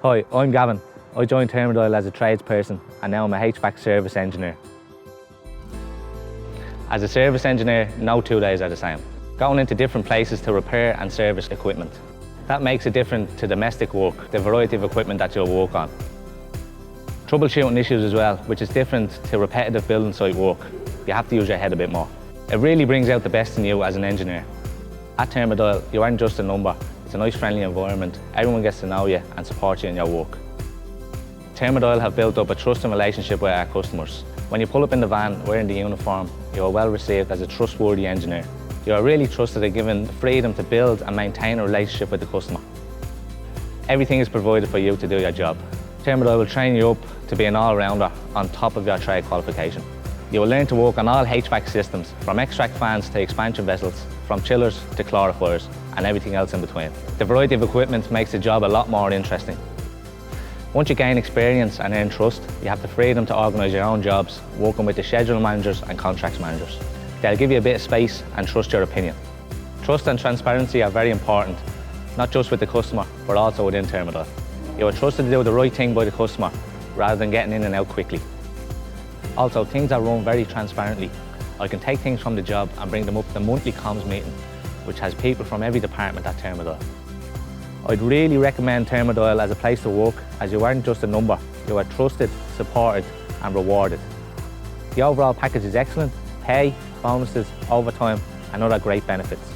Hi, I'm Gavin. I joined Thermadile as a tradesperson and now I'm a HVAC service engineer. As a service engineer, no 2 days are the same. Going into different places to repair and service equipment. That makes it different to domestic work, the variety of equipment that you'll work on. Troubleshooting issues as well, which is different to repetitive building site work. You have to use your head a bit more. It really brings out the best in you as an engineer. At Thermadile, you aren't just a number. It's a nice friendly environment. Everyone gets to know you and support you in your work. Thermadile have built up a trusting relationship with our customers. When you pull up in the van wearing the uniform, you are well received as a trustworthy engineer. You are really trusted and given the freedom to build and maintain a relationship with the customer. Everything is provided for you to do your job. Thermadile will train you up to be an all-rounder on top of your trade qualification. You will learn to work on all HVAC systems, from extract fans to expansion vessels, from chillers to clarifiers, and everything else in between. The variety of equipment makes the job a lot more interesting. Once you gain experience and earn trust, you have the freedom to organise your own jobs, working with the schedule managers and contracts managers. They'll give you a bit of space and trust your opinion. Trust and transparency are very important, not just with the customer, but also within Thermadile. You are trusted to do the right thing by the customer, rather than getting in and out quickly. Also, things are run very transparently. I can take things from the job and bring them up to the monthly comms meeting, which has people from every department at Thermadile. I'd really recommend Thermadile as a place to work, as you aren't just a number. You are trusted, supported and rewarded. The overall package is excellent: pay, bonuses, overtime and other great benefits.